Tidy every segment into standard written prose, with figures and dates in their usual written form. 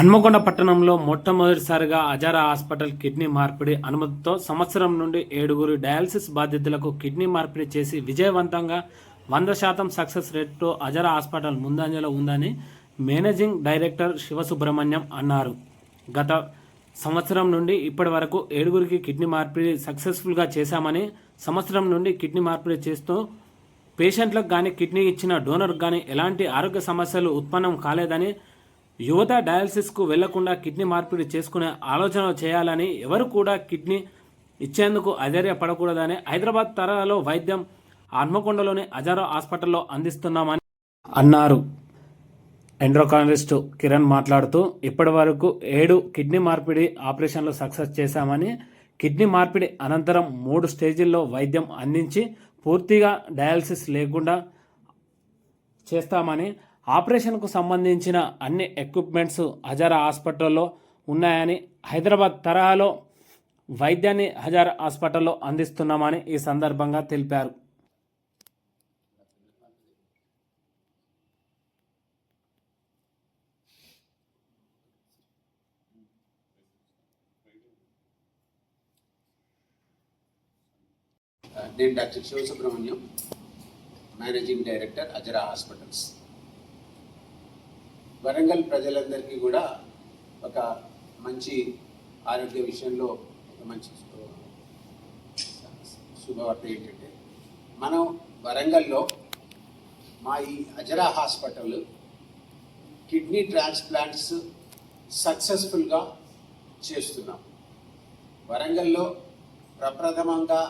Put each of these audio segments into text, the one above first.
హన్మకొండ పట్టణంలో మొట్టమొదటిసారిగా అజారా hospital kidney మార్పిడి అనుమతితో సంవత్సరం నుండి 7 డయాలసిస్ బాధితులకు కిడ్నీ మార్పిడి చేసి విజయవంతంగా 100% సక్సెస్ రేట్తో అజారా హాస్పిటల్ ముందంజలో ఉందని మేనేజింగ్ డైరెక్టర్ శివసుబ్రహ్మణ్యం అన్నారు. గత సంవత్సరం నుండి ఇప్పటి వరకు 7 కిడ్నీ మార్పిడి సక్సెస్ఫుల్గా చేశామని, సంవత్సరం నుండి కిడ్నీ మార్పిడి చేస్తూ పేషెంట్లకు కానీ కిడ్నీ ఇచ్చిన డోనర్కు కానీ ఎలాంటి ఆరోగ్య సమస్యలు ఉత్పన్నం కాలేదని, యువత డయాలసిస్కు వెళ్లకుండా కిడ్నీ మార్పిడి చేసుకునే ఆలోచన చేయాలని, ఎవరు కూడా కిడ్నీ ఇచ్చేందుకు అధైర్యపడకూడదని హైదరాబాద్ తరహాలో వైద్యం హన్మకొండలోని అజారా హాస్పిటల్లో అందిస్తున్నామని అన్నారు. ఎండ్రోకాలజిస్ట్ కిరణ్ మాట్లాడుతూ ఇప్పటి వరకు 7 కిడ్నీ మార్పిడి ఆపరేషన్లు సక్సెస్ చేశామని, కిడ్నీ మార్పిడి అనంతరం 3 స్టేజీల్లో వైద్యం అందించి పూర్తిగా డయాలసిస్ లేకుండా చేస్తామని, ఆపరేషన్కు సంబంధించిన అన్ని ఎక్విప్మెంట్స్ అజారా హాస్పిటల్లో ఉన్నాయని, హైదరాబాద్ తరహాలో వైద్యాన్ని అజారా హాస్పిటల్లో అందిస్తున్నామని ఈ సందర్భంగా తెలిపారు. నేను doctor Sivasubramanyam, managing director Azara hospitals. Warangal ప్రజలందరికీ కూడా ఒక మంచి ఆరోగ్య విషయంలో ఒక మంచి శుభవార్త ఏంటంటే, మనం వరంగల్లో మా ఈ అజరా హాస్పిటల్ కిడ్నీ ట్రాన్స్ప్లాంట్స్ సక్సెస్ఫుల్గా చేస్తున్నాం. వరంగల్లో ప్రప్రథమంగా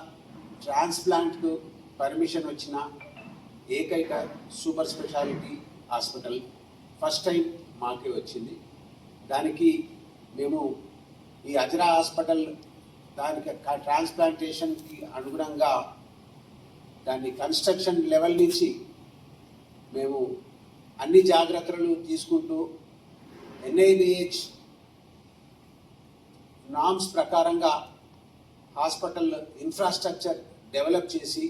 ట్రాన్స్ప్లాంట్కు పర్మిషన్ వచ్చిన ఏకైక super speciality hospital first time మాకే వచ్చింది. దానికి మేము ఈ అజరా హాస్పిటల్ దానికి ట్రాన్స్ప్లాంటేషన్కి అనుగుణంగా దాన్ని కన్స్ట్రక్షన్ లెవెల్ నుంచి మేము అన్ని జాగ్రత్తలు తీసుకుంటూ NIBH నామ్స్ ప్రకారంగా హాస్పిటల్ ఇన్ఫ్రాస్ట్రక్చర్ డెవలప్ చేసి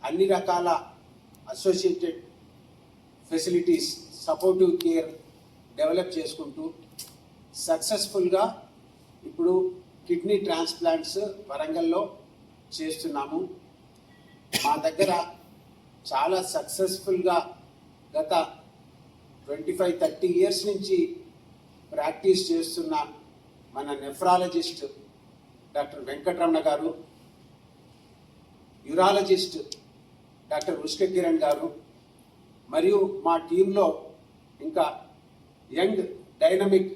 అన్ని రకాల associated facilities, supportive care develop చేసుకుంటూ సక్సెస్ఫుల్గా ఇప్పుడు కిడ్నీ ట్రాన్స్ప్లాంట్స్ వరంగల్లో చేస్తున్నాము. మా దగ్గర చాలా సక్సెస్ఫుల్గా గత 25-30 ఇయర్స్ నుంచి ప్రాక్టీస్ చేస్తున్న మన నెఫ్రాలజిస్ట్ డాక్టర్ వెంకటరమణ గారు, యూరాలజిస్ట్ డాక్టర్ ఉష్క కిరణ్ గారు, మరియు మా టీంలో ఇంకా యంగ్ డైనమిక్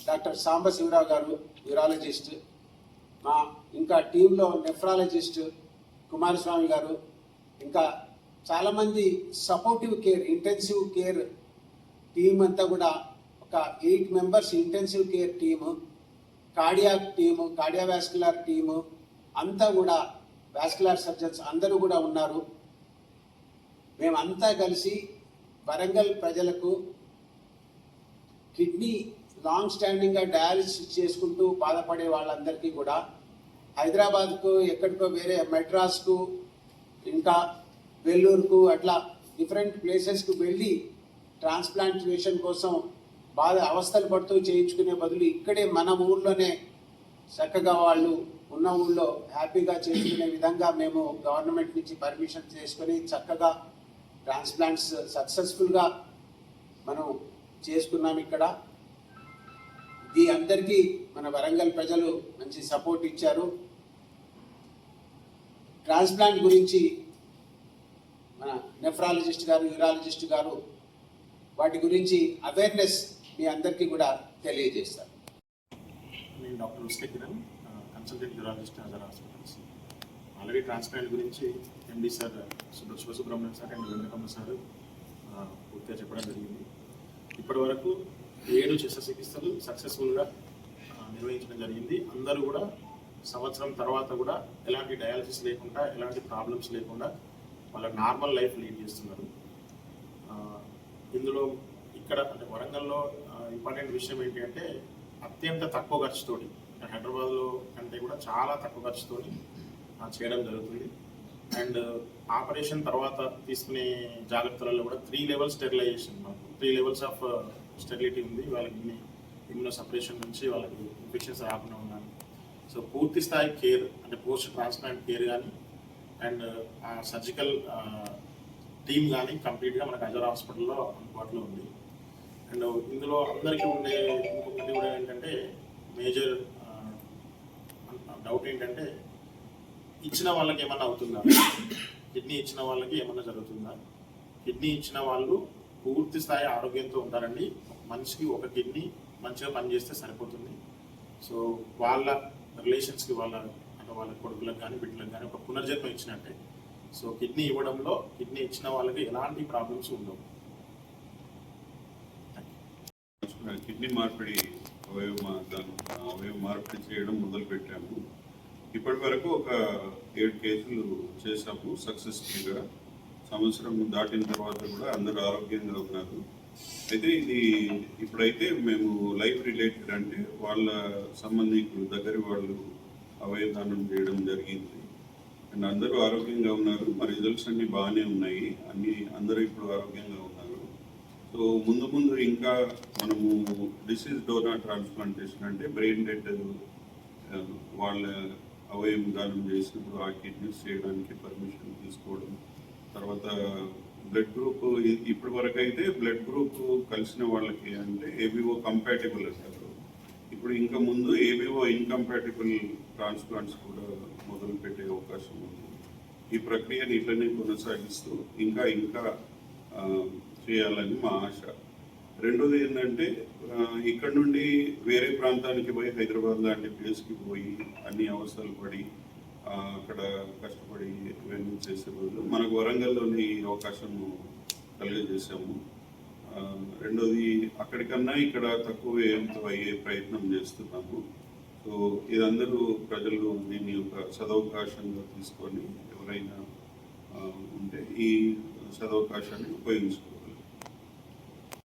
డాక్టర్ సాంబశివరావు గారు యూరాలజిస్ట్, మా ఇంకా టీంలో నెఫ్రాలజిస్ట్ కుమారస్వామి గారు, ఇంకా చాలామంది supportive care, intensive care team అంతా కూడా ఒక 8 members intensive care team, cardiac team, cardiovascular team అంతా కూడా, వాస్కులర్ సర్జన్స్ అందరూ కూడా ఉన్నారు. మేమంతా కలిసి వరంగల్ ప్రజలకు కిడ్నీ లాంగ్ స్టాండింగ్గా డయాలిసిస్ చేసుకుంటూ బాధపడే వాళ్ళందరికీ కూడా హైదరాబాద్కు, ఎక్కడికో వేరే మెడ్రాస్కు, ఇంకా వెల్లూరుకు, అట్లా డిఫరెంట్ ప్లేసెస్కు వెళ్ళి ట్రాన్స్ప్లాంటేషన్ కోసం బాగా అవస్థలు పడుతూ చేయించుకునే బదులు ఇక్కడే మన ఊళ్ళోనే చక్కగా వాళ్ళు ఉన్న ఊళ్ళో హ్యాపీగా చేసుకునే విధంగా మేము గవర్నమెంట్ నుంచి పర్మిషన్ చేసుకొని చక్కగా ట్రాన్స్ప్లాంట్స్ సక్సెస్ఫుల్గా మనం చేసుకున్నాం. ఇక్కడ ఇది అందరికీ మన వరంగల్ ప్రజలు మంచి సపోర్ట్ ఇచ్చారు. ట్రాన్స్ప్లాంట్ గురించి మన నెఫ్రాలజిస్ట్ గారు, యూరాలజిస్ట్ గారు వాటి గురించి అవేర్నెస్ మీ అందరికీ కూడా తెలియజేస్తారు. నేను doctor Ushka Kiran, consultant urologist Azara hospitals. Already transplant గురించి MD sir Sivasubramanyam sir and Venkataramana sir పూర్తిగా చెప్పడం జరిగింది. ఇప్పటి వరకు 7 శస్త్రచికిత్సలు సక్సెస్ఫుల్గా నిర్వహించడం జరిగింది. అందరూ కూడా సంవత్సరం తర్వాత కూడా ఎలాంటి డయాలసిస్ లేకుండా, ఎలాంటి ప్రాబ్లమ్స్ లేకుండా వాళ్ళ నార్మల్ లైఫ్ లీడ్ చేస్తున్నారు. ఇందులో ఇక్కడ అంటే వరంగల్లో ఇంపార్టెంట్ విషయం ఏంటి అంటే, అత్యంత తక్కువ ఖర్చుతోటి, హైదరాబాద్లో కంటే కూడా చాలా తక్కువ ఖర్చుతోటి చేయడం జరుగుతుంది. అండ్ ఆపరేషన్ తర్వాత తీసుకునే జాగ్రత్తలలో కూడా 3 లెవెల్స్ స్టెరిలైజేషన్, మనకు 3 లెవెల్స్ ఆఫ్ స్టెరిలిటీ ఉంది, వాళ్ళకి ఇమ్యూనో సపరేషన్ నుంచి వాళ్ళకి ఇన్ఫెక్షన్స్ రాకుండా ఉన్నాను. సో పూర్తి స్థాయి కేర్ అంటే పోస్ట్ ట్రాన్స్ప్లాంట్ కేర్ కానీ అండ్ సర్జికల్ టీమ్ కానీ కంప్లీట్గా మనకు అజరా హాస్పిటల్లో అందుబాటులో ఉంది. అండ్ ఇందులో అందరికీ ఉండే ఇంకొకటి కూడా ఏంటంటే మేజర్ డౌట్ ఏంటంటే ఇచ్చిన వాళ్ళకి ఏమన్నా అవుతుందా, కిడ్నీ ఇచ్చిన వాళ్ళకి ఏమన్నా జరుగుతుందా. కిడ్నీ ఇచ్చిన వాళ్ళు పూర్తి స్థాయి ఆరోగ్యంతో ఉంటారండి. మనిషికి ఒక కిడ్నీ మంచిగా పనిచేస్తే సరిపోతుంది. సో వాళ్ళ రిలేషన్స్కి వాళ్ళ కొడుకులకు కానీ బిడ్డలకు కానీ ఒక పునర్జన్మ ఇచ్చినట్టే. సో కిడ్నీ ఇవ్వడంలో కిడ్నీ ఇచ్చిన వాళ్ళకి ఎలాంటి ప్రాబ్లమ్స్ ఉండవు. కిడ్నీ మార్పిడి అవయవ మార్పిడి చేయడం మొదలు పెట్టాము. ఇప్పటి వరకు ఒక 7 కేసులు చేసాము సక్సెస్ఫుల్గా. సంవత్సరం దాటిన తర్వాత కూడా అందరూ ఆరోగ్యంగా ఉన్నారు. అయితే ఇది ఇప్పుడైతే మేము లైఫ్ రిలేటెడ్ అంటే వాళ్ళ సంబంధికులు దగ్గర వాళ్ళు అవయదానం చేయడం జరిగింది అండ్ అందరూ ఆరోగ్యంగా ఉన్నారు. మా రిజల్ట్స్ అన్నీ బాగానే ఉన్నాయి, అందరూ ఇప్పుడు ఆరోగ్యంగా ఉన్నారు. సో ముందు ఇంకా మనము డిసీజ్ డోనర్ ట్రాన్స్ప్లాంటేషన్ అంటే బ్రెయిన్ డెడ్ వాళ్ళ అవయవం దానం చేసినప్పుడు ఆ కిడ్నీస్ చేయడానికి పర్మిషన్ తీసుకోవడం, తర్వాత బ్లడ్ గ్రూప్ ఇప్పటి వరకు అయితే బ్లడ్ గ్రూప్ కలిసిన వాళ్ళకి అంటే ఏబీఓ కంపాటిబుల్ అంటారు. ఇప్పుడు ఇంకా ముందు ఏబీఓ ఇన్కంపాటిబుల్ ట్రాన్స్ప్లాంట్స్ కూడా మొదలు పెట్టే అవకాశం ఉంది. ఈ ప్రక్రియని ఇట్లనే కొనసాగిస్తూ ఇంకా చేయాలని మా ఆశ. రెండోది ఏంటంటే ఇక్కడ నుండి వేరే ప్రాంతానికి పోయి హైదరాబాద్ లాంటి ప్లేస్కి పోయి అన్ని అవసరాలు పడి అక్కడ కష్టపడి ఇవన్నీ చేసే బదులు మనకు వరంగల్లోని ఈ అవకాశం కలిగజేసాము. రెండోది అక్కడికన్నా ఇక్కడ తక్కువ వ్యయంతో అయ్యే ప్రయత్నం చేస్తున్నాము. సో ఇదందరూ ప్రజలు దీన్ని ఒక సదవకాశంగా తీసుకొని ఎవరైనా ఉంటే ఈ సదవకాశాన్ని ఉపయోగించుకోవాలి.